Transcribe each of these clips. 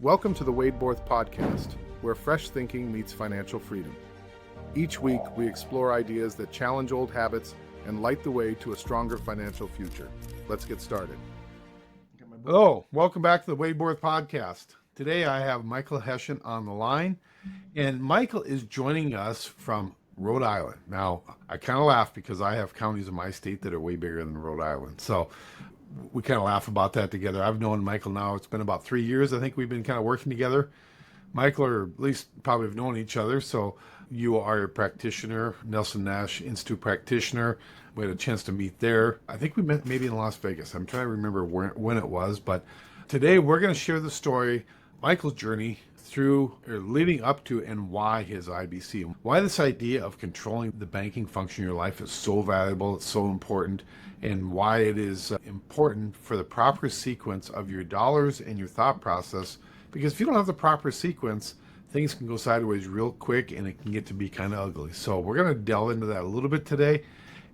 Welcome to the Wade Borth Podcast, where fresh thinking meets financial freedom. Each week, we explore ideas that challenge old habits and light the way to a stronger financial future. Let's get started. Hello, welcome back to the Wade Borth Podcast. Today, I have Michael Hession on the line, and Michael is joining us from Rhode Island. Now, I kind of laugh because I have counties in my state that are way bigger than Rhode Island. So we kind of laugh about that together. I've known Michael now, it's been about 3 years. I think we've been kind of working together. Michael, or at least probably have known each other. So you are a practitioner, Nelson Institute practitioner. We had a chance to meet there. I think we met maybe in Las Vegas. I'm trying to remember when it was. But today we're going to share the story, Michael's journey through or leading up to and why his IBC. Why this idea of controlling the banking function in your life is so valuable, it's so important, and why it is important for the proper sequence of your dollars and your thought process. Because if you don't have the proper sequence, things can go sideways real quick and it can get to be kind of ugly. So we're going to delve into that a little bit today.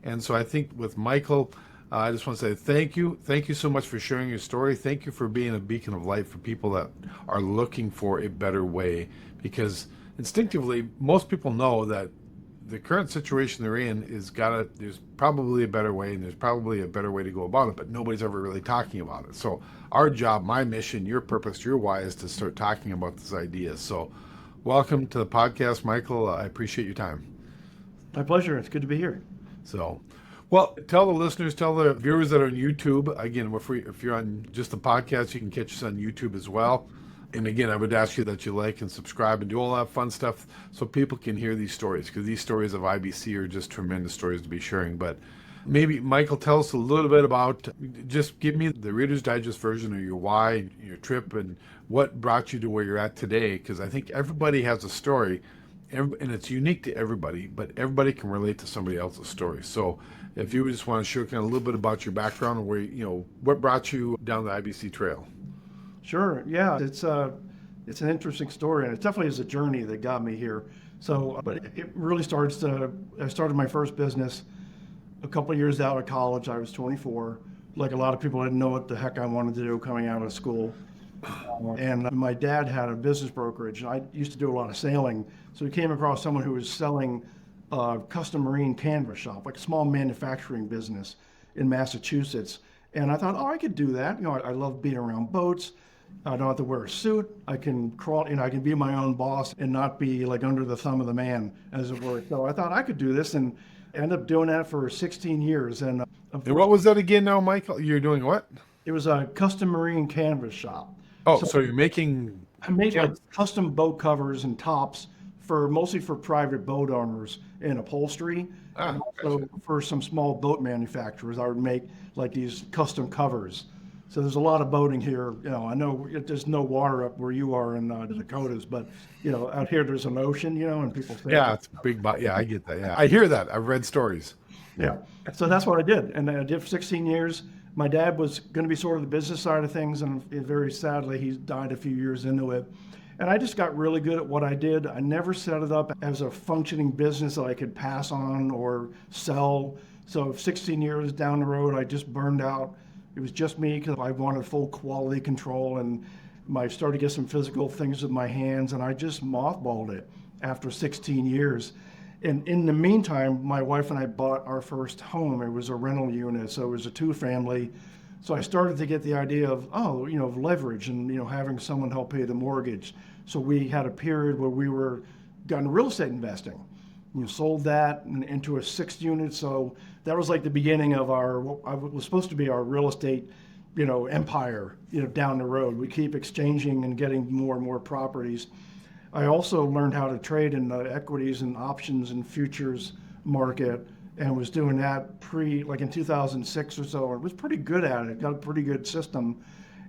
And so I think with Michael, I just want to say thank you. Thank you so much for sharing your story. Thank you for being a beacon of light for people that are looking for a better way. Because instinctively, most people know that the current situation they're in there's probably a better way, and there's probably a better way to go about it, but nobody's ever really talking about it. So our job, my mission, your purpose, your why is to start talking about this idea. So welcome to the podcast, Michael. I appreciate your time. My pleasure. It's good to be here. So, well, tell the listeners, tell the viewers that are on YouTube, again, if you're on just the podcast, you can catch us on YouTube as well. And again, I would ask you that you like and subscribe and do all that fun stuff so people can hear these stories, because these stories of IBC are just tremendous stories to be sharing. But maybe, Michael, tell us a little bit about, just give me the Reader's Digest version of your why, your trip, and what brought you to where you're at today, because I think everybody has a story, and it's unique to everybody, but everybody can relate to somebody else's story. So if you just want to share kind of a little bit about your background and where, what brought you down the IBC trail. Sure. Yeah, it's an interesting story, and it definitely is a journey that got me here. So, but it really I started my first business a couple of years out of college. I was 24. Like a lot of people, I didn't know what the heck I wanted to do coming out of school. And my dad had a business brokerage, and I used to do a lot of sailing. So we came across someone who was selling a custom marine canvas shop, like a small manufacturing business in Massachusetts. And I thought, I could do that. I love being around boats. I don't have to wear a suit. I can crawl, I can be my own boss and not be like under the thumb of the man, as it were. So I thought I could do this, and ended up doing that for 16 years. And what was that again now, Michael? You're doing what? It was a custom marine canvas shop. Oh, so you're making... I made like custom boat covers and tops mostly for private boat owners and upholstery. And also for some small boat manufacturers, I would make like these custom covers. So there's a lot of boating here. I know there's no water up where you are in the Dakotas, but out here there's an ocean, and people think. Yeah, it's a big, yeah, I get that. Yeah, I hear that. I've read stories. Yeah. So that's what I did. And I did for 16 years. My dad was going to be sort of the business side of things, and very sadly, he died a few years into it. And I just got really good at what I did. I never set it up as a functioning business that I could pass on or sell. So 16 years down the road, I just burned out. It was just me because I wanted full quality control, and I started to get some physical things with my hands, and I just mothballed it after 16 years. And in the meantime, my wife and I bought our first home. It was a rental unit, so it was a 2-family. So I started to get the idea of leverage and, having someone help pay the mortgage. So we had a period where we got into real estate investing. Sold that into a 6th unit. So that was like the beginning of what was supposed to be our real estate, empire, down the road. We keep exchanging and getting more and more properties. I also learned how to trade in the equities and options and futures market, and was doing that in 2006 or so. I was pretty good at it, got a pretty good system.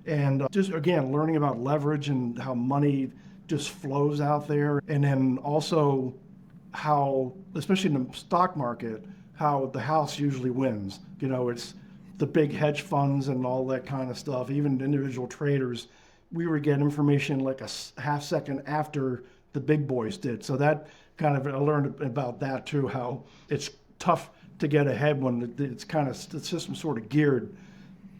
And just, again, learning about leverage and how money just flows out there. And then also how, especially in the stock market, how the house usually wins. It's the big hedge funds and all that kind of stuff, even individual traders. We would get information like a half second after the big boys did. So that kind of, I learned about that too, how it's tough to get ahead when it's kind of, the system's sort of geared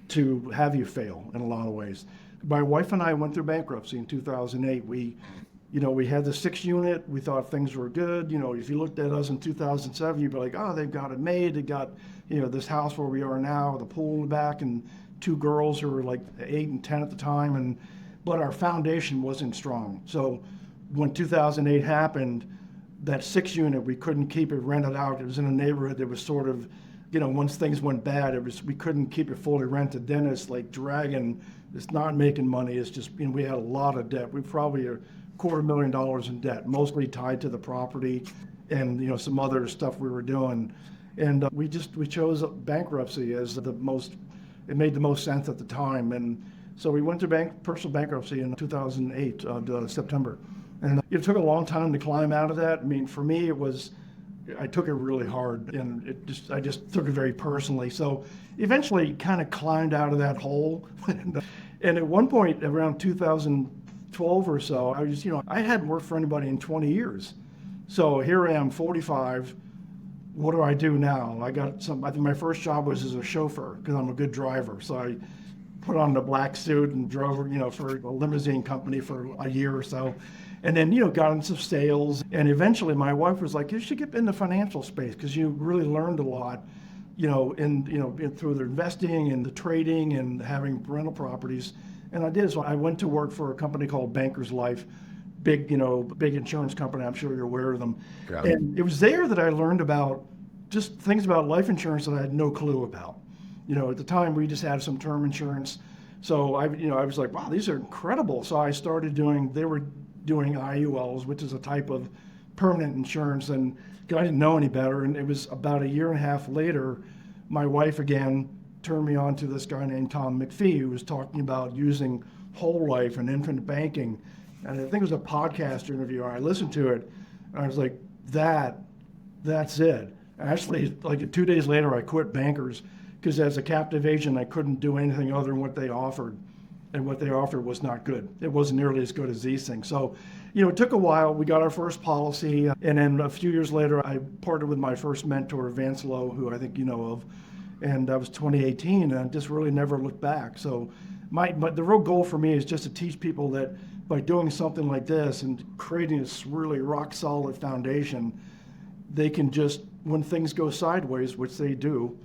to have you fail in a lot of ways. My wife and I went through bankruptcy in 2008. We had the 6-unit. We thought things were good. If you looked at us in 2007, you'd be like, oh, they've got it made. They got, this house where we are now, the pool in the back, and 2 girls who were like 8 and 10 at the time. But our foundation wasn't strong. So when 2008 happened, that 6-unit, we couldn't keep it rented out. It was in a neighborhood that was sort of, once things went bad, we couldn't keep it fully rented. Then it's like dragging, it's not making money. It's just, we had a lot of debt. We probably are $250,000 in debt, mostly tied to the property and, some other stuff we were doing. And we chose bankruptcy as it made the most sense at the time. And so we went to personal bankruptcy in 2008, September. And it took a long time to climb out of that. I mean, for me, I took it really hard, and I just took it very personally. So eventually kind of climbed out of that hole. And at one point around 2012 or so, I hadn't worked for anybody in 20 years. So here I am, 45. What do I do now? I think my first job was as a chauffeur because I'm a good driver. So I put on the black suit and drove, for a limousine company for a year or so. And then, got into sales. And eventually my wife was like, you should get in the financial space because you really learned a lot, through the investing and the trading and having rental properties. And I did. So I went to work for a company called Bankers Life, big insurance company. I'm sure you're aware of them. And it was there that I learned about just things about life insurance that I had no clue about. At the time we just had some term insurance. So I was like, wow, these are incredible. So I started they were doing IULs, which is a type of permanent insurance, and I didn't know any better. And it was about a year and a half later, my wife again turned me on to this guy named Tom McPhee, who was talking about using whole life and infinite banking. And I think it was a podcast interview. I listened to it, and I was like, that's it. Actually, like 2 days later, I quit Bankers because as a captive agent, I couldn't do anything other than what they offered. And what they offered was not good. It wasn't nearly as good as these things. So, it took a while. We got our first policy. And then a few years later, I partnered with my first mentor, Vance Lowe, who I think you know of. And that was 2018, and I just really never looked back. So the real goal for me is just to teach people that by doing something like this and creating this really rock solid foundation, they can just, when things go sideways, which they do,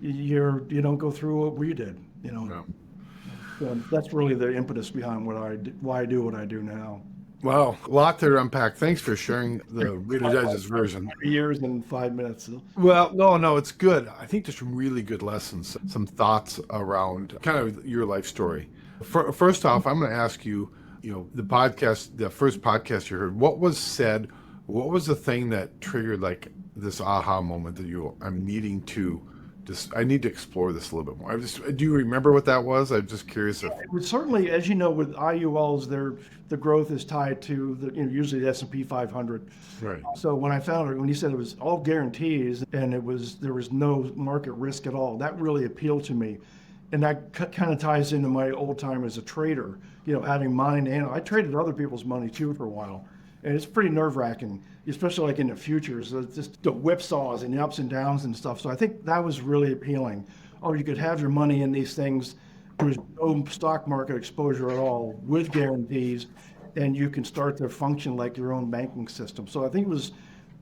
you don't go through what we did, No. So that's really the impetus behind why I do what I do now. Wow, a lot to unpack. Thanks for sharing the Reader's Digest version. 3 years and 5 minutes. Well, no, it's good. I think there's some really good lessons, some thoughts around kind of your life story. First off, I'm going to ask you, the first podcast you heard, what was said, what was the thing that triggered like this aha moment that I need to explore this a little bit more. Do you remember what that was? I'm just curious. It was certainly, as you know, with IULs, the growth is tied to usually the S&P 500. Right. So when you said it was all guarantees and there was no market risk at all, that really appealed to me. And that kind of ties into my old time as a trader, having mine, and I traded other people's money too for a while. And it's pretty nerve-wracking, especially like in the futures, just the whipsaws and the ups and downs and stuff. So I think that was really appealing. Oh, you could have your money in these things, there's no stock market exposure at all with guarantees, and you can start to function like your own banking system. So I think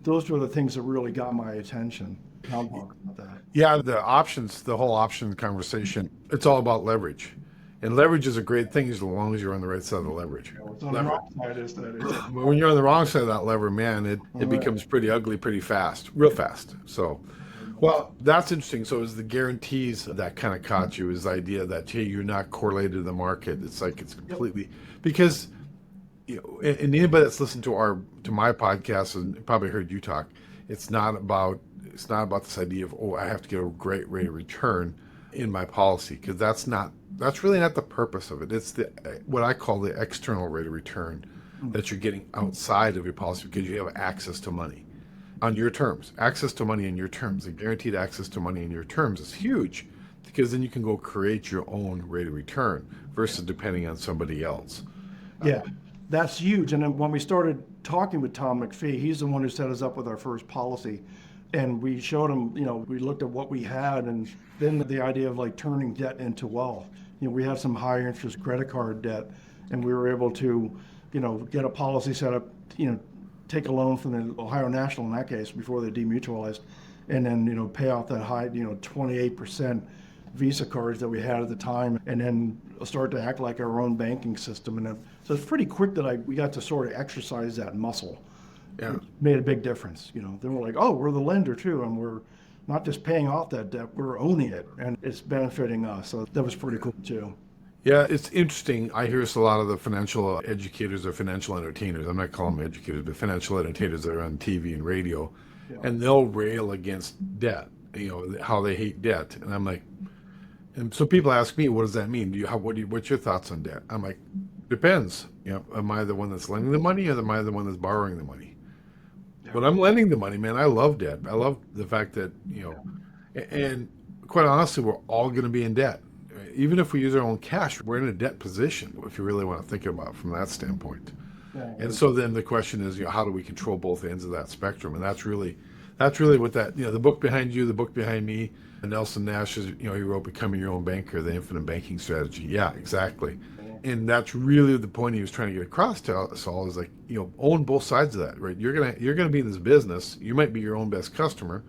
those were the things that really got my attention. I'll talk about that. Yeah, the whole option conversation, it's all about leverage. And leverage is a great thing as long as you're on the right side of the leverage. On the wrong side is that. When you're on the wrong side of that lever, man, it becomes pretty ugly pretty fast, real fast. So, well, that's interesting. So it was the guarantees that kind of caught you, is the idea that, hey, you're not correlated to the market. It's like it's completely, because, and anybody that's listened to my podcast and probably heard you talk, it's not about this idea of, I have to get a great rate of return in my policy, because that's really not the purpose of it. It's what I call the external rate of return that you're getting outside of your policy, because you have access to money on your terms. Access to money in your terms, the guaranteed access to money in your terms is huge, because then you can go create your own rate of return versus depending on somebody else. Yeah, that's huge. And then when we started talking with Tom McPhee, he's the one who set us up with our first policy. And we showed him, we looked at what we had, and then the idea of like turning debt into wealth. we have some high interest credit card debt, and we were able to, get a policy set up, take a loan from the Ohio National in that case before they demutualized, and then, pay off that high, 28% Visa cards that we had at the time, and then start to act like our own banking system. And so it's pretty quick that we got to sort of exercise that muscle. Yeah. It made a big difference. Then we're like, oh, we're the lender too, and we're not just paying off that debt, we're owning it, and it's benefiting us. So that was pretty cool too. Yeah, it's interesting. I hear a lot of the financial educators or financial entertainers. I'm not calling them educators, but financial entertainers that are on TV and radio, and they'll rail against debt. How they hate debt, and I'm like, and so people ask me, what does that mean? What's your thoughts on debt? I'm like, depends. Am I the one that's lending the money, or am I the one that's borrowing the money? But I'm lending the money, man. I love debt. I love the fact that, and quite honestly, we're all going to be in debt. Even if we use our own cash, we're in a debt position, if you really want to think about it from that standpoint. Yeah. And so then the question is, how do we control both ends of that spectrum? And that's really what that, the book behind you, the book behind me, Nelson Nash's, he wrote Becoming Your Own Banker, The Infinite Banking Strategy. Yeah, exactly. And that's really the point he was trying to get across to us all is like, own both sides of that, right? You're gonna be in this business. You might be your own best customer.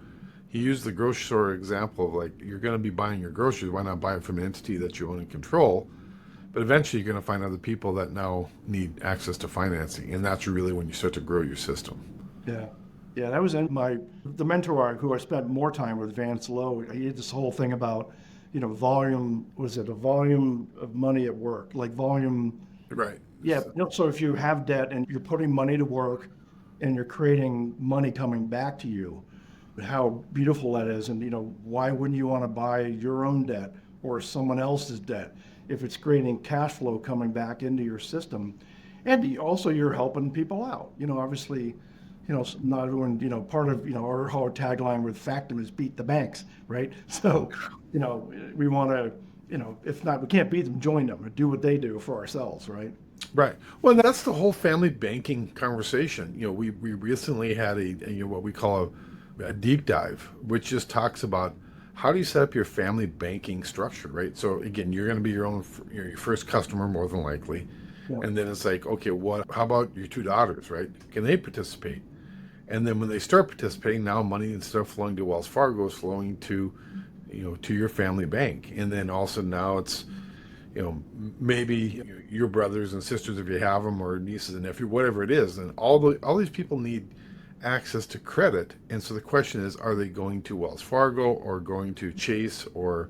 He used the grocery store example of like, you're gonna be buying your groceries. Why not buy it from an entity that you own and control? But eventually you're gonna find other people that now need access to financing. And that's really when you start to grow your system. Yeah. Yeah, that was the mentor who I spent more time with, Vance Lowe. He had this whole thing about, volume, was it a volume of money at work? Like volume. Right. Yeah. So if you have debt and you're putting money to work and you're creating money coming back to you, how beautiful that is. And, why wouldn't you want to buy your own debt or someone else's debt if it's creating cash flow coming back into your system? And also you're helping people out. Obviously, not everyone, part of, our whole tagline with Factum is beat the banks, right? So, we want to, if not, we can't beat them, join them, or do what they do for ourselves, right? Right. Well, that's the whole family banking conversation. We recently had what we call a deep dive, which just talks about how do you set up your family banking structure, right? So again, you're going to be your first customer more than likely. Yeah. And then it's like, okay, how about your two daughters, right? Can they participate? And then when they start participating, now money instead of flowing to Wells Fargo is flowing to, to your family bank. And then also now it's, maybe your brothers and sisters, if you have them, or nieces and nephews, whatever it is. And all these people need access to credit. And so the question is, are they going to Wells Fargo or going to Chase or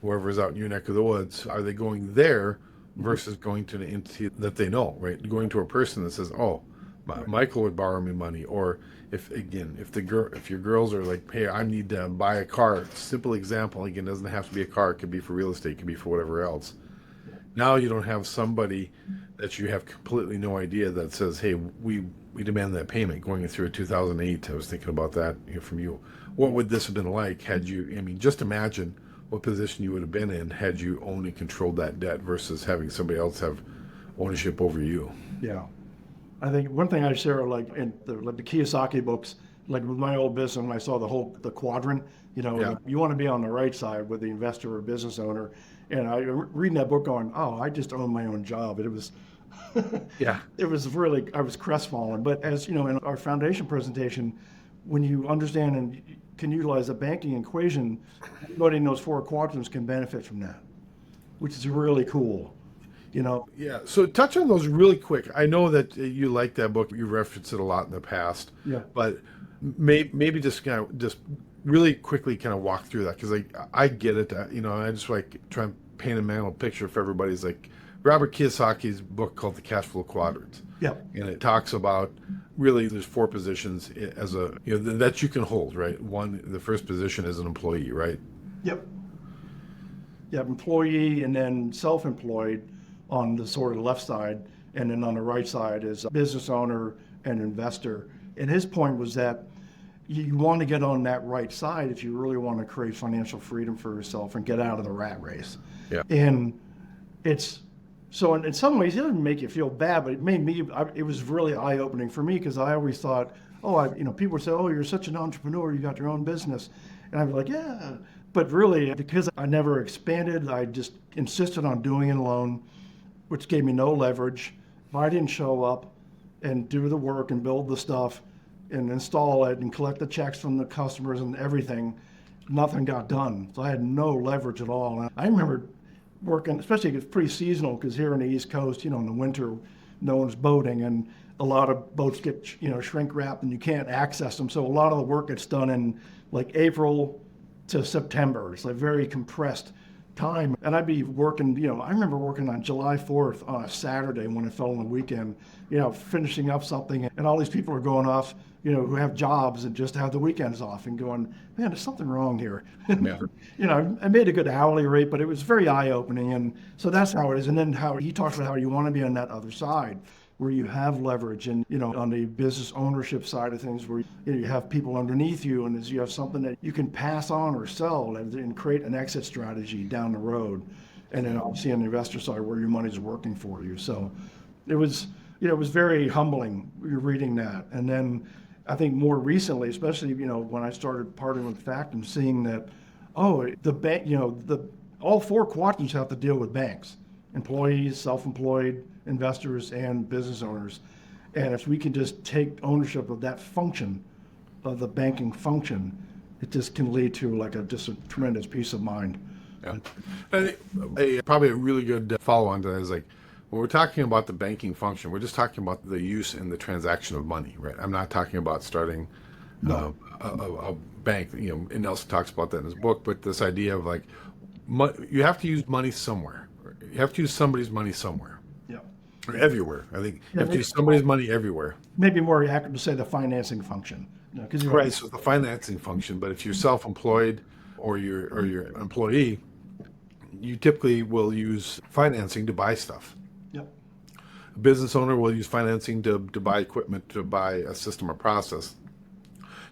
whoever's out in your neck of the woods? Are they going there versus going to an entity that they know, right? Going to a person that says, oh, Michael would borrow me money. Or if your girls are like, hey, I need to buy a car. Simple example, again, doesn't have to be a car. It could be for real estate, it could be for whatever else. Now you don't have somebody that you have completely no idea that says, hey, we demand that payment. Going through a 2008, I was thinking about that from you. What would this have been like had you, just imagine what position you would have been in had you only controlled that debt versus having somebody else have ownership over you. Yeah. I think one thing I share, like in the Kiyosaki books, like with my old business, when I saw the quadrant, you want to be on the right side with the investor or business owner. And I reading that book going, oh, I just own my own job. It was, it was really, I was crestfallen. But as in our foundation presentation, when you understand and can utilize the banking equation, anybody in those four quadrants can benefit from that, which is really cool. Yeah. So touch on those really quick. I know that you like that book. You referenced it a lot in the past. Yeah. But maybe just kind of just really quickly kind of walk through that, because I get it. I just like try and paint a mental picture for everybody's like Robert Kiyosaki's book called The Cash Flow Quadrant. Yeah. And it talks about really there's four positions as that you can hold, right? One, the first position is an employee, right? Yep. Yeah, employee, and then self-employed on the sort of left side, and then on the right side is a business owner and investor. And his point was that you want to get on that right side if you really want to create financial freedom for yourself and get out of the rat race. Yeah. And it's so in some ways it doesn't make you feel bad, but it made me. It was really eye-opening for me, because I always thought, people would say, oh, you're such an entrepreneur, you got your own business, and I'd be like, yeah, But really, because I never expanded, I just insisted on doing it alone, which gave me no leverage. If I didn't show up and do the work and build the stuff and install it and collect the checks from the customers and everything, nothing got done. So I had no leverage at all. And I remember working, especially it's pretty seasonal, because here on the East Coast, in the winter, no one's boating, and a lot of boats get, shrink wrapped and you can't access them. So a lot of the work gets done in like April to September. It's like very compressed time. And I'd be working, I remember working on July 4th on a Saturday when it fell on the weekend, finishing up something, and all these people are going off, who have jobs and just have the weekends off, and going, man, there's something wrong here. Yeah. I made a good hourly rate, but it was very eye-opening. And so that's how it is. And then how he talks about how you want to be on that other side, where you have leverage, and on the business ownership side of things, where you have people underneath you, and you have something that you can pass on or sell and create an exit strategy down the road. And then obviously on the investor side, where your money's working for you. So it was very humbling reading that. And then I think more recently, especially when I started partnering with Factum, seeing that the bank, all four quadrants have to deal with banks: employees, self-employed, investors, and business owners. And if we can just take ownership of that function, of the banking function, it just can lead to just a tremendous peace of mind. Yeah. I think probably a really good follow-on to that is when we're talking about the banking function, we're just talking about the use and the transaction of money, right? I'm not talking about starting a bank, and Nelson talks about that in his book, but this idea of you have to use money somewhere. You have to use somebody's money somewhere. Yeah. Or everywhere. I think you have to use somebody's money everywhere. Maybe more accurate to say the financing function. Right, so the financing function, but if you're self-employed or you're an employee, you typically will use financing to buy stuff. Yep. A business owner will use financing to buy equipment, to buy a system or process,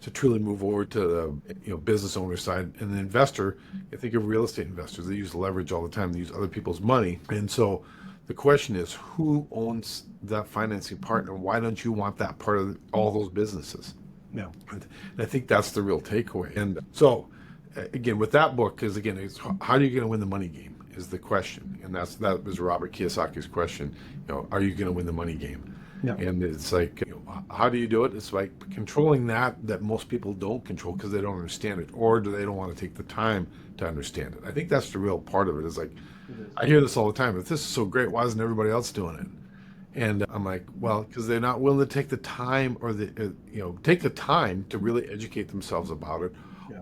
to truly move over to the business owner side. And the investor, I think of real estate investors, they use leverage all the time. They use other people's money. And so the question is, who owns that financing partner? Why don't you want that part of all those businesses? Yeah. And I think that's the real takeaway. And so, again, with that book, because again, it's how are you going to win the money game is the question. And that was Robert Kiyosaki's question. Are you going to win the money game? Yeah. And it's how do you do it? It's like controlling that most people don't control because they don't understand it, or they don't want to take the time to understand it. I think that's the real part of it. Is I hear this all the time. If this is so great, why isn't everybody else doing it? And I'm like, well, because they're not willing to take the time, or take the time to really educate themselves about it,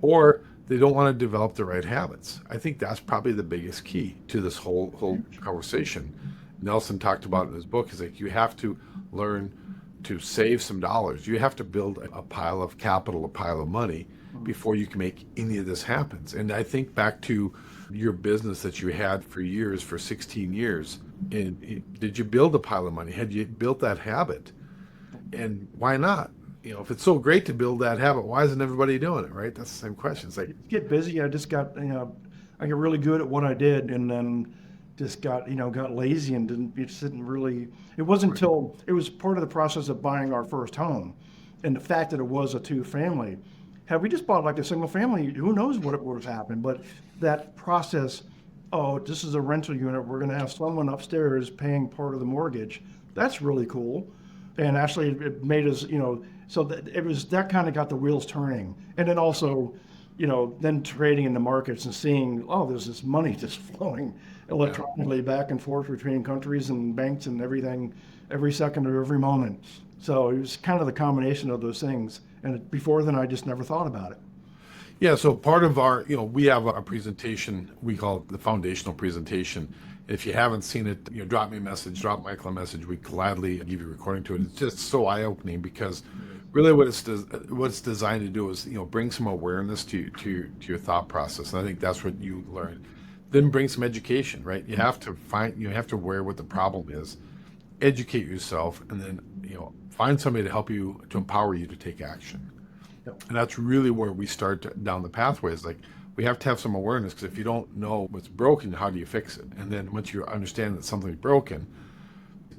or they don't want to develop the right habits. I think that's probably the biggest key to this whole conversation. Nelson talked about in his book is you have to learn to save some dollars. You have to build a pile of capital, a pile of money before you can make any of this happen. And I think back to your business that you had for years, for 16 years. And did you build a pile of money? Had you built that habit? And why not? If it's so great to build that habit, why isn't everybody doing it, right? That's the same question. It's get busy. I just got, I got really good at what I did, and then just got lazy and didn't really, it wasn't until, it was part of the process of buying our first home. And the fact that it was a two-family, had we just bought a single family, who knows what would have happened. But that process, this is a rental unit, we're going to have someone upstairs paying part of the mortgage. That's really cool. And actually it made us, so that it was, that kind of got the wheels turning. And then also, then trading in the markets and seeing, there's this money just flowing electronically back and forth between countries and banks and everything, every second or every moment. So it was kind of the combination of those things. And before then, I just never thought about it. Yeah, so part of our, we have a presentation, we call it the foundational presentation. If you haven't seen it, drop me a message, drop Michael a message. We gladly give you a recording to it. It's just so eye-opening because really what it's designed to do is, bring some awareness to your thought process. And I think that's what you learn. Then bring some education, right? You have to aware what the problem is, educate yourself, and then, find somebody to help you, to empower you to take action. Yep. And that's really where we start down the pathway. Is we have to have some awareness, because if you don't know what's broken, how do you fix it? And then once you understand that something's broken,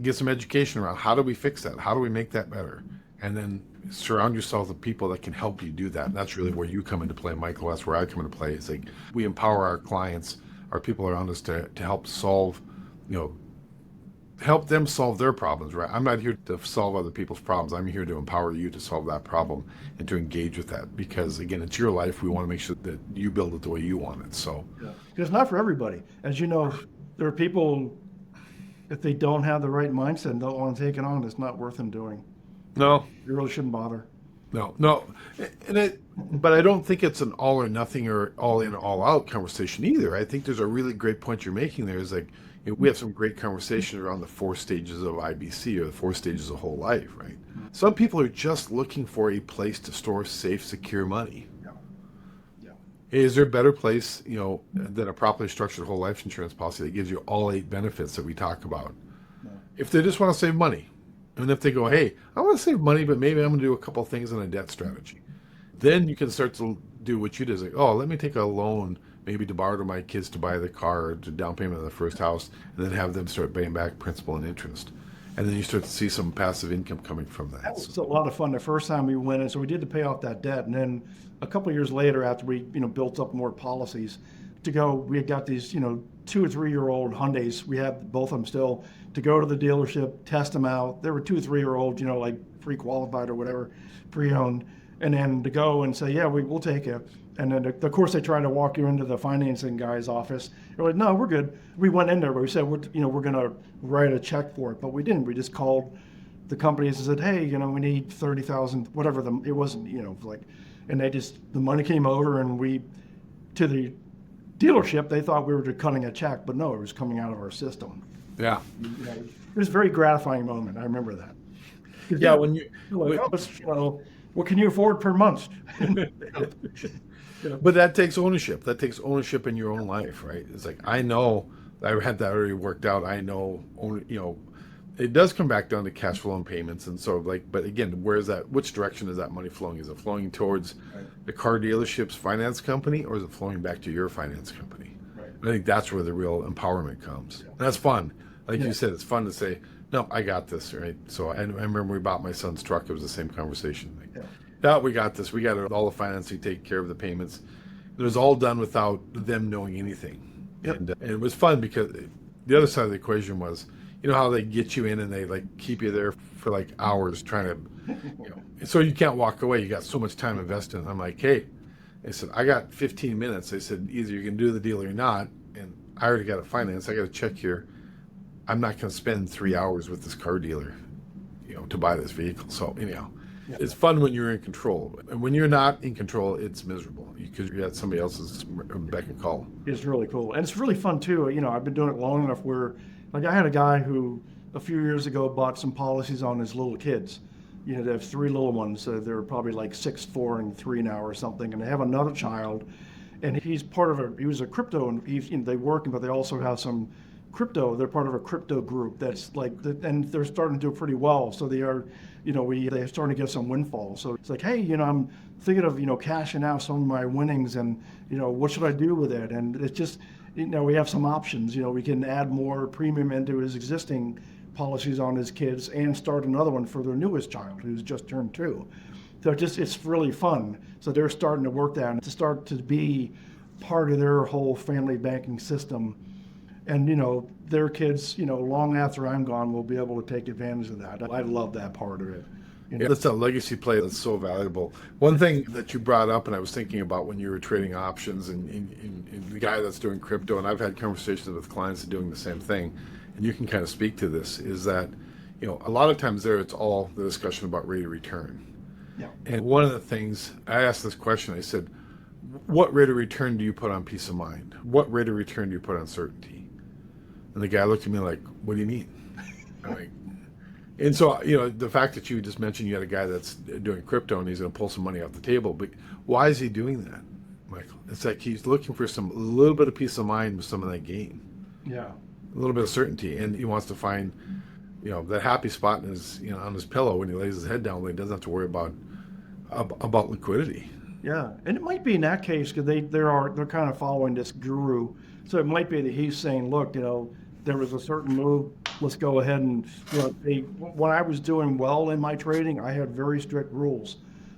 get some education around how do we fix that? How do we make that better? and then surround yourself with people that can help you do that. And that's really where you come into play, Michael. That's where I come into play. It's like we empower our clients, our people around us to help solve, help them solve their problems, right? I'm not here to solve other people's problems. I'm here to empower you to solve that problem and to engage with that, because again, it's your life. We want to make sure that you build it the way you want it. So yeah. It's not for everybody. As you know, there are people, if they don't have the right mindset and don't want to take it on, it's not worth them doing. no, You really shouldn't bother. no. But I don't think it's an all or nothing or all in, all out conversation either. I think there's a really great point you're making there is like, we have some great conversations around the 4 stages of IBC or the 4 stages of whole life, right? Some people are just looking for a place to store safe, secure money. Yeah. Yeah. Is there a better place, than a properly structured whole life insurance policy that gives you all 8 benefits that we talk about? No. If they just want to save money, and if they go, hey, I want to save money, but maybe I'm going to do a couple of things in a debt strategy, then you can start to do what you did. Like, oh, let me take a loan, maybe to borrow to my kids to buy the car or to down payment on the first house, and then have them start paying back principal and interest. And then you start to see some passive income coming from that. That was a lot of fun the first time we went in. So we did to pay off that debt. And then a couple of years later, after we, built up more policies to go, we had got these, 2 or 3 year old Hyundais. We have both of them still to go to the dealership, test them out. They were 2 or 3 year old, like pre-qualified or whatever, pre-owned. And then to go and say, yeah, we'll take it. And then, of course, they try to walk you into the financing guy's office. They're like, no, we're good. We went in there, but we said, we're going to write a check for it. But we didn't. We just called the companies and said, hey, we need 30,000, whatever it wasn't, and the money came over, and to the dealership, they thought we were cutting a check, but no, it was coming out of our system. Yeah. It was a very gratifying moment. I remember that. Yeah, when you... what can you afford per month? But that takes ownership. That takes ownership in your own life, right? It's like, I know I had that already worked out. I know, it does come back down to cash flow and payments. And so but again, which direction is that money flowing? Is it flowing towards the car dealership's finance company, or is it flowing back to your finance company? Right. I think that's where the real empowerment comes. And that's fun. Like you said, it's fun to say, no, I got this, right? So I remember we bought my son's truck. It was the same conversation. We got this. We got all the financing, take care of the payments. It was all done without them knowing anything. Yep. And it was fun because the other side of the equation was, how they get you in and they keep you there for hours trying to, so you can't walk away. You got so much time invested. And I'm like, hey, I said, I got 15 minutes. They said, either you can do the deal or not. And I already got it financed. I got a check here. I'm not going to spend 3 hours with this car dealer, to buy this vehicle. So anyhow. It's fun when you're in control. And when you're not in control, it's miserable because you're at somebody else's beck and call. It's really cool. And it's really fun, too. I've been doing it long enough where, I had a guy who a few years ago bought some policies on his little kids. They have 3 little ones. They're probably 6, 4, and 3 now or something. And they have another child. And he's he was a crypto, and they work, but they also have some crypto. They're part of a crypto group that's and they're starting to do pretty well. So they are, they're starting to get some windfalls. So it's like, hey, I'm thinking of, cashing out some of my winnings, and, what should I do with it? And it's just, we have some options. We can add more premium into his existing policies on his kids and start another one for their newest child who's just turned 2. So it's really fun. So they're starting to work that and to start to be part of their whole family banking system. And, their kids, long after I'm gone, will be able to take advantage of that. I love that part of it. That's a legacy play that's so valuable. One thing that you brought up, and I was thinking about when you were trading options and the guy that's doing crypto, and I've had conversations with clients that are doing the same thing, and you can kind of speak to this, is that, a lot of times it's all the discussion about rate of return. Yeah. And one of the things, I asked this question, I said, what rate of return do you put on peace of mind? What rate of return do you put on certainty? And the guy looked at me like, what do you mean? I'm like, and so, the fact that you just mentioned you had a guy that's doing crypto and he's going to pull some money off the table, but why is he doing that, Michael? It's like he's looking for a little bit of peace of mind with some of that gain. Yeah. A little bit of certainty. And he wants to find, that happy spot in his, on his pillow when he lays his head down, when he doesn't have to worry about liquidity. Yeah. And it might be in that case because they're kind of following this guru. So it might be that he's saying, look, there was a certain move, let's go ahead and, when I was doing well in my trading, I had very strict rules.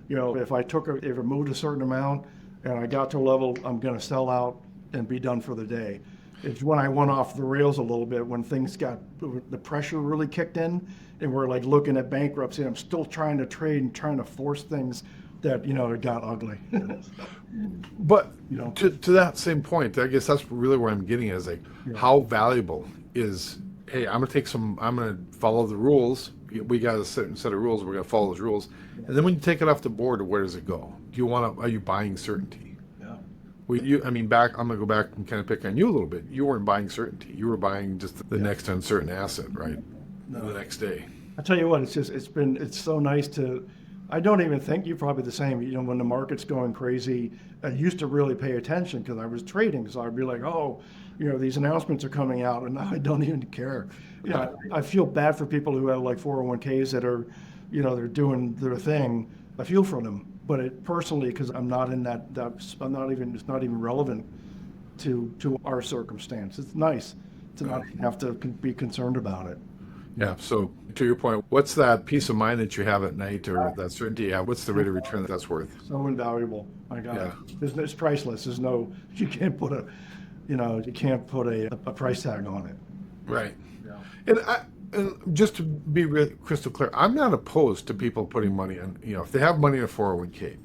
If it moved a certain amount and I got to a level, I'm going to sell out and be done for the day. It's when I went off the rails a little bit, when the pressure really kicked in and we're like looking at bankruptcy, and I'm still trying to trade and trying to force things that, it got ugly. But to that same point, I guess that's really where I'm getting at, is like, how valuable is, hey, I'm going to follow the rules. We got a certain set of rules. We're going to follow those rules. And then when you take it off the board, where does it go? Are you buying certainty? I'm going to go back and kind of pick on you a little bit. You weren't buying certainty. You were buying just the next uncertain asset, right? No. The next day. I tell you what, it's so nice I don't even think you're probably the same. When the market's going crazy, I used to really pay attention because I was trading. So I'd be like, these announcements are coming out, and now I don't even care. I feel bad for people who have like 401ks that are, they're doing their thing. I feel for them. But personally, because I'm not in it's not even relevant to our circumstance. It's nice to not have to be concerned about it. Yeah. So to your point, what's that peace of mind that you have at night, or that certainty? Yeah. What's the rate of return that's worth? So invaluable. My God, it's priceless. You can't put a price tag on it. Right. Yeah. And just to be really crystal clear, I'm not opposed to people putting money in, if they have money in a 401k,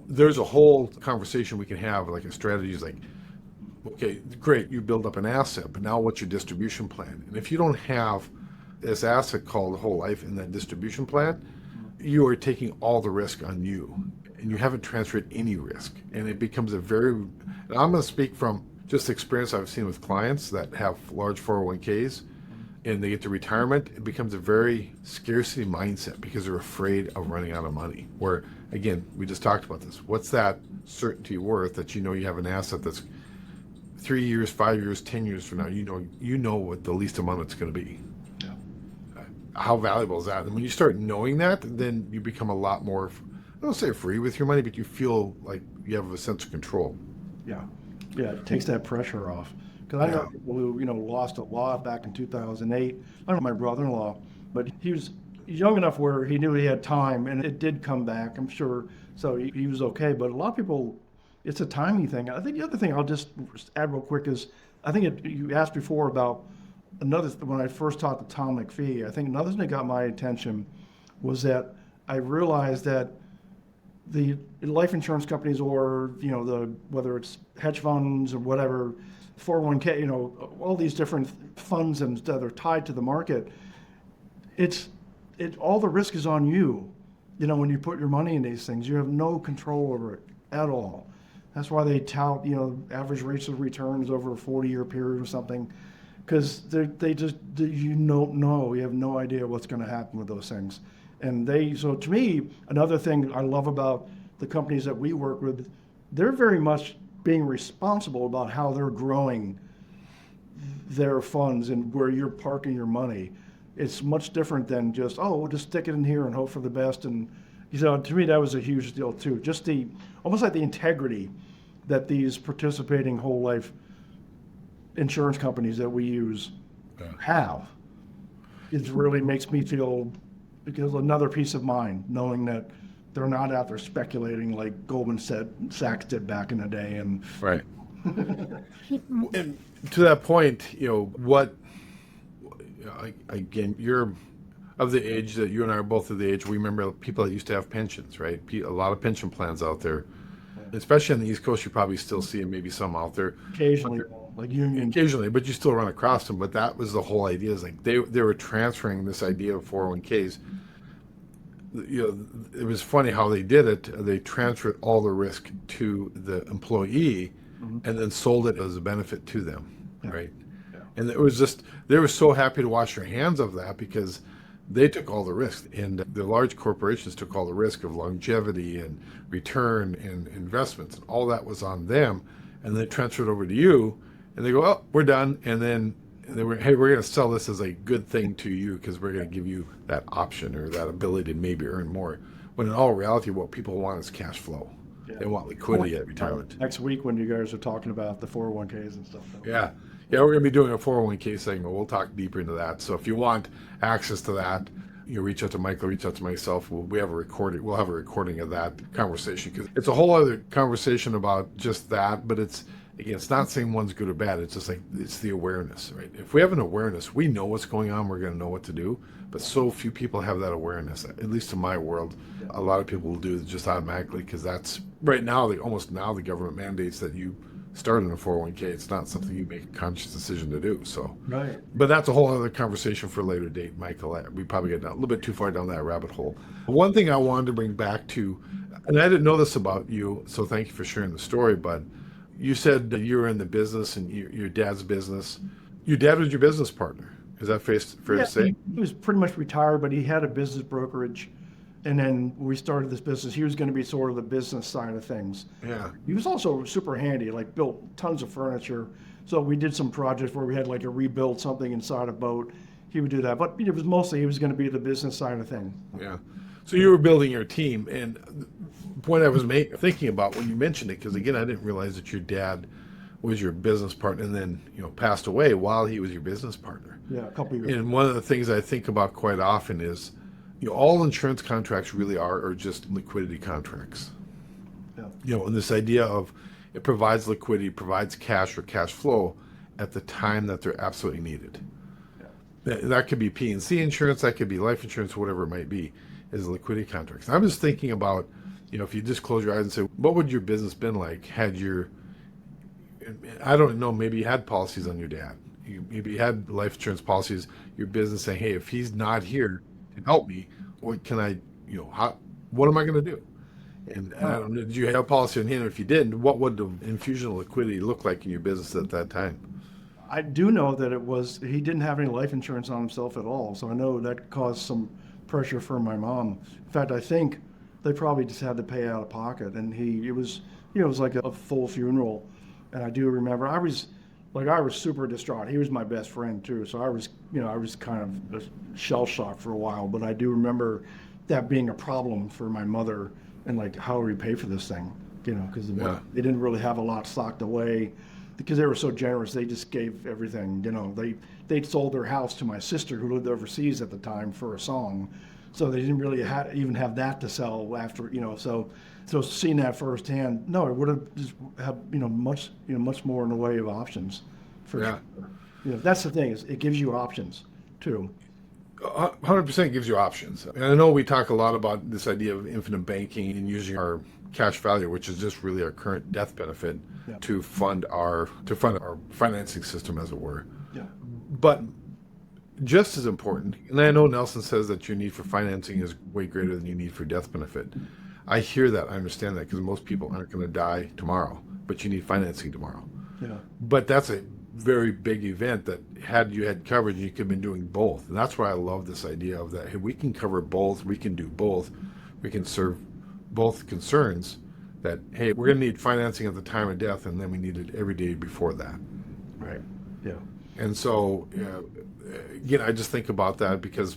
there's a whole conversation we can have, like a strategy is like, okay, great, you build up an asset, but now what's your distribution plan? And if you don't have this asset called whole life in that distribution plan, you are taking all the risk on you, and you haven't transferred any risk. And it becomes and I'm going to speak from just experience I've seen with clients that have large 401ks, and they get to retirement, it becomes a very scarcity mindset because they're afraid of running out of money. Where, again, we just talked about this. What's that certainty worth that you have an asset that's 3 years, 5 years, 10 years from now, you know what the least amount it's going to be. Yeah. How valuable is that? And when you start knowing that, then you become a lot more, I don't say free with your money, but you feel like you have a sense of control. Yeah. Yeah, it takes that pressure off. Because I know people who, lost a lot back in 2008. I don't know my brother-in-law, but he's young enough where he knew he had time, and it did come back, I'm sure. So he was okay. But a lot of people, it's a timing thing. I think the other thing I'll just add real quick is, I think you asked before about when I first talked to Tom McPhee, I think another thing that got my attention was that I realized that the life insurance companies, or whether it's hedge funds or whatever, 401k, all these different funds that are tied to the market, all the risk is on you. When you put your money in these things, you have no control over it at all. That's why they tout, average rates of returns over a 40-year period or something, because they just, you don't know, you have no idea what's going to happen with those things. So to me, another thing I love about the companies that we work with, they're very much being responsible about how they're growing their funds and where you're parking your money. It's much different than just, we'll just stick it in here and hope for the best. And to me, that was a huge deal too. Just almost like the integrity that these participating whole life insurance companies that we use have. It really makes me feel, because another peace of mind, knowing that they're not out there speculating like Goldman Sachs did back in the day. And right. And to that point, again, you're of the age that you and I are both of the age. We remember people that used to have pensions, right? A lot of pension plans out there, especially on the East Coast. You probably still see maybe some out there. Occasionally, like union. Occasionally, but you still run across them. But that was the whole idea. Is like they were transferring this idea of 401ks. It was funny how they did it. They transferred all the risk to the employee, and then sold it as a benefit to them, right? Yeah. And it was just, they were so happy to wash their hands of that because they took all the risk, and the large corporations took all the risk of longevity and return and investments, and all that was on them. And they transferred over to you, and they go, "Oh, we're done." And then they were, "Hey, we're going to sell this as a good thing to you because we're going to give you that option or that ability to maybe earn more." When in all reality, what people want is cash flow. Yeah. They want liquidity at retirement. Next week when you guys are talking about the 401ks and stuff. Yeah. Yeah, we're going to be doing a 401k segment. We'll talk deeper into that. So if you want access to that, you reach out to Michael, reach out to myself. We have a recording. We'll have a recording of that conversation because it's a whole other conversation about just that. But it's again, it's not saying one's good or bad. It's just like it's the awareness, right? If we have an awareness, we know what's going on. We're going to know what to do. But so few people have that awareness. At least in my world, a lot of people will do it just automatically because that's right now. Almost now the government mandates that you start in a 401k. It's not something you make a conscious decision to do. So, Right. but that's a whole other conversation for a later date, Michael. We probably get a little bit too far down that rabbit hole. One thing I wanted to bring back to, and I didn't know this about you, so thank you for sharing the story, but you said that you were in the business and your dad's business. Your dad was your business partner. Is that fair to say? He was pretty much retired, but he had a business brokerage. And then we started this business. He was going to be sort of the business side of things. Yeah. He was also super handy, like built tons of furniture. So we did some projects where we had like to rebuild something inside a boat. He would do that. But it was mostly he was going to be the business side of things. Yeah. So you were building your team. And the point I was thinking about when you mentioned it, because again, I didn't realize that your dad was your business partner and then, passed away while he was your business partner. Yeah, a couple of years. And one of the things I think about quite often is, all insurance contracts really are just liquidity contracts. Yeah. And this idea of it provides liquidity, provides cash or cash flow at the time that they're absolutely needed. Yeah. That could be P&C insurance, that could be life insurance, whatever it might be, is liquidity contracts. I'm just thinking about, if you just close your eyes and say, what would your business been like had I don't know, maybe you had policies on your dad. Maybe you had life insurance policies, your business saying, hey, if he's not here to help me, what can I, what am I going to do? And I don't know, did you have a policy on him? If you didn't, what would the infusion of liquidity look like in your business at that time? I do know that he didn't have any life insurance on himself at all. So I know that caused some pressure for my mom. In fact, I think they probably just had to pay out of pocket. And it was like a full funeral. And I do remember I was super distraught. He was my best friend too. So I was kind of shell shocked for a while, but I do remember that being a problem for my mother and like, how do we pay for this thing? Because they didn't really have a lot socked away because they were so generous. They just gave everything, they'd sold their house to my sister who lived overseas at the time for a song. So they didn't really even have that to sell after, so seeing that firsthand, no, it would have just had, much more in the way of options. That's the thing, is it gives you options too. 100% gives you options. And I know we talk a lot about this idea of infinite banking and using our cash value, which is just really our current death benefit, to fund our financing system, as it were. Yeah. But just as important, and I know Nelson says that your need for financing is way greater than your need for death benefit. I hear that, I understand that, because most people aren't going to die tomorrow, but you need financing tomorrow. Yeah. But that's a very big event that had you had coverage, you could have been doing both. And that's why I love this idea of that. Hey, we can cover both, we can do both, we can serve both concerns. That, hey, we're going to need financing at the time of death, and then we need it every day before that. Right. Yeah. And so, again, I just think about that because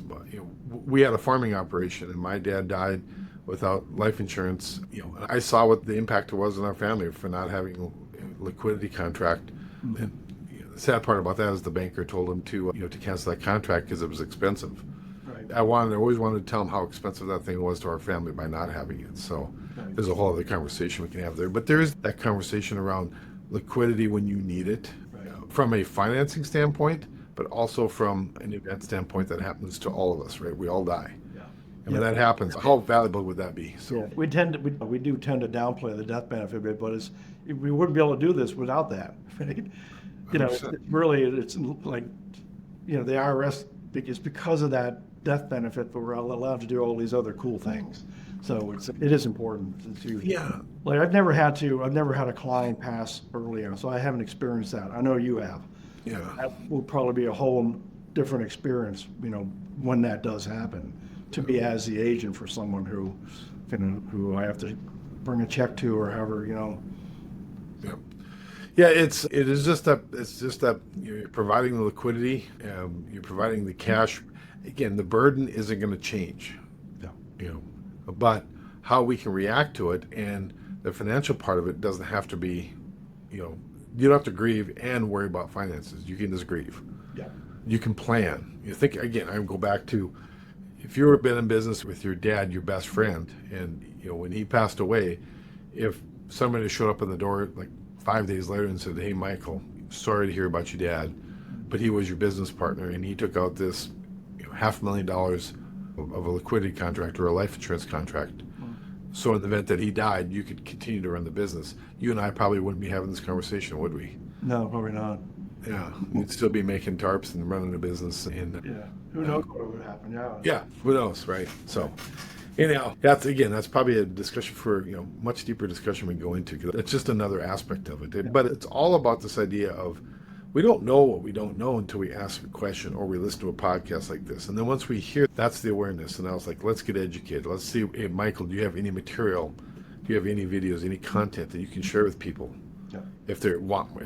we had a farming operation, and my dad died without life insurance. I saw what the impact it was on our family for not having a liquidity contract. Mm-hmm. And the sad part about that is the banker told him to cancel that contract because it was expensive. Right. I always wanted to tell him how expensive that thing was to our family by not having it. So there's a whole other conversation we can have there. But there is that conversation around liquidity when you need it, from a financing standpoint, but also from an event standpoint that happens to all of us, right? We all die. And when that happens, how valuable would that be? So we do tend to downplay the death benefit a bit, but we wouldn't be able to do this without that. Right? It's like, the IRS, it's because of that death benefit that we're allowed to do all these other cool things. So it is important. It's huge. Yeah. Like I've never had a client pass earlier, so I haven't experienced that. I know you have. Yeah. That will probably be a whole different experience, when that does happen. To be as the agent for someone who I have to bring a check to or however, Yeah, it is just that you're providing the liquidity, you're providing the cash. Again, the burden isn't going to change. Yeah. But how we can react to it, and the financial part of it doesn't have to be, you don't have to grieve and worry about finances. You can just grieve. Yeah. You can plan. You think, again, I go back to, if you've been in business with your dad, your best friend, and when he passed away, if somebody showed up in the door like 5 days later and said, "Hey, Michael, sorry to hear about your dad, but he was your business partner and he took out this $500,000 of a liquidity contract or a life insurance contract. So in the event that he died, you could continue to run the business." You and I probably wouldn't be having this conversation, would we? No, probably not. Yeah, we'd still be making tarps and running a business. And Yeah. Who knows what would happen? Yeah. yeah, who knows, right? So anyhow, that's probably a discussion for, much deeper discussion we go into, because it's just another aspect of it. Yeah. But it's all about this idea of, we don't know what we don't know until we ask a question or we listen to a podcast like this. And then once we hear, that's the awareness. And I was like, let's get educated. Let's see, hey, Michael, do you have any material? Do you have any videos, any content that you can share with people? Yeah. If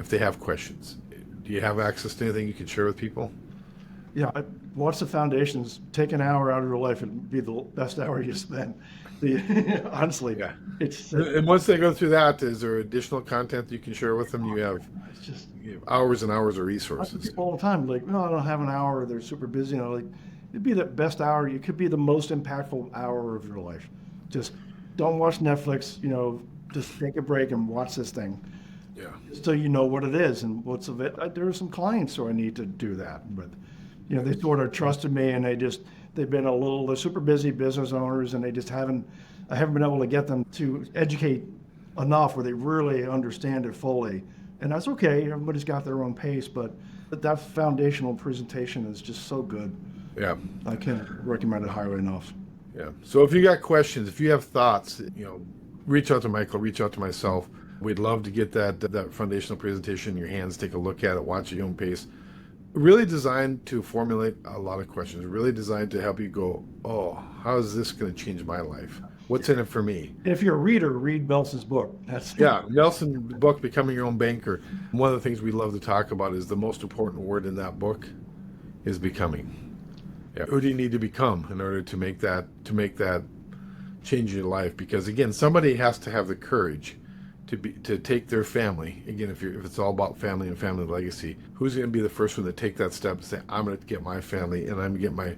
they have questions? Do you have access to anything you can share with people? Yeah. Watch the foundations. Take an hour out of your life and be the best hour you spend. Honestly, Yeah. It's And once they go through that, is there additional content that you can share with them? You have hours and hours of I tell resources. people all the time, like, no, I don't have an hour. They're super busy. Like, it'd be the best hour. It could be the most impactful hour of your life. Just don't watch Netflix. Just take a break and watch this thing. Yeah. Just so you know what it is and what's of it. There are some clients who I need to do that, but they sort of trusted me, and they're super busy business owners, and I haven't been able to get them to educate enough where they really understand it fully. And that's okay. Everybody's got their own pace, but that foundational presentation is just so good. Yeah. I can't recommend it highly enough. Yeah. So if you got questions, if you have thoughts, reach out to Michael, reach out to myself. We'd love to get that foundational presentation in your hands, take a look at it, watch at your own pace. Really designed to formulate a lot of questions, really designed to help you go, oh, how is this going to change my life? What's in it for me? If you're a reader, read Nelson's book. Nelson's book, Becoming Your Own Banker. One of the things we love to talk about is the most important word in that book is becoming. Yeah. Who do you need to become in order to make that change in your life? Because again, somebody has to have the courage to take their family. Again, if it's all about family and family legacy, who's going to be the first one to take that step and say, I'm going to get my family and I'm going to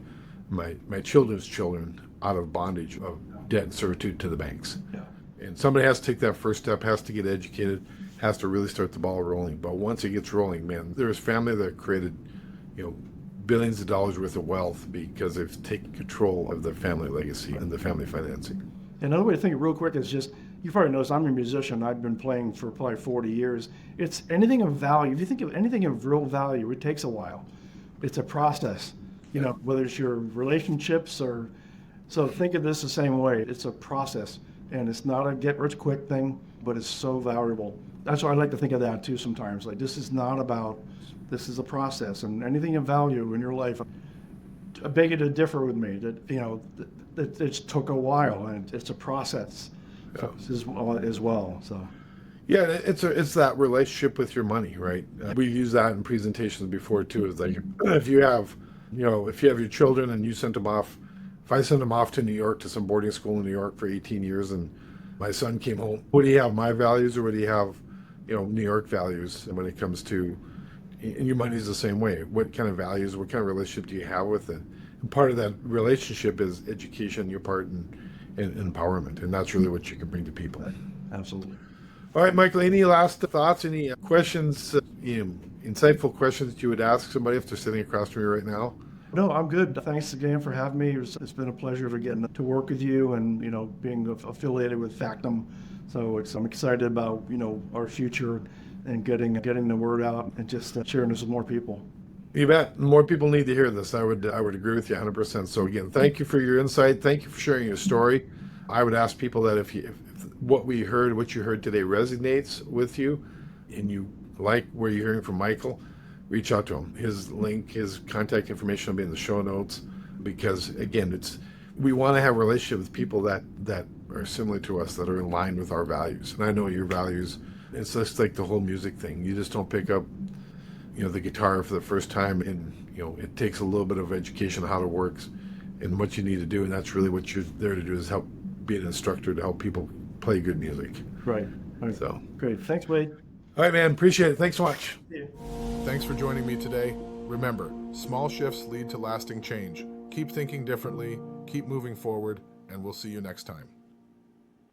get my children's children out of bondage of debt and servitude to the banks. Yeah. And somebody has to take that first step, has to get educated, has to really start the ball rolling. But once it gets rolling, man, there's family that created, billions of dollars worth of wealth because they've taken control of their family legacy and the family financing. Another way to think real quick is just, you've already noticed I'm a musician. I've been playing for probably 40 years. It's anything of value. If you think of anything of real value, it takes a while. It's a process, whether it's your relationships or, so think of this the same way. It's a process, and it's not a get rich quick thing, but it's so valuable. That's why I like to think of that too sometimes. Like, this is a process, and anything of value in your life, I beg you to differ with me that it took a while, and it's a process as well. So. Yeah, it's that relationship with your money, right? We use that in presentations before too. It's like, if you have your children and you sent them off, if I sent them off to New York to some boarding school in New York for 18 years and my son came home, would he have my values or would he have, New York values? And when it comes to, and your money's the same way. What kind of values, what kind of relationship do you have with it? And part of that relationship is education, your part in empowerment. And that's really what you can bring to people. Absolutely. All right, Michael, any last thoughts, any questions, insightful questions that you would ask somebody if they're sitting across from you right now? No, I'm good. Thanks again for having me. It's been a pleasure for getting to work with you and, being affiliated with Factum. So I'm excited about, our future and getting the word out and just sharing this with more people. You bet. More people need to hear this. I would agree with you 100%. So again, thank you for your insight. Thank you for sharing your story. I would ask people that if what you heard today resonates with you and you like where you're hearing from Michael, reach out to him. His link, his contact information will be in the show notes, because again, we want to have a relationship with people that are similar to us, that are in line with our values. And I know your values. It's just like the whole music thing. You just don't pick up, the guitar for the first time, and it takes a little bit of education on how it works and what you need to do. And that's really what you're there to do, is help be an instructor to help people play good music. Right. So great. Thanks, Wade. All right, man. Appreciate it. Thanks so much. Yeah. Thanks for joining me today. Remember, small shifts lead to lasting change. Keep thinking differently, keep moving forward, and we'll see you next time.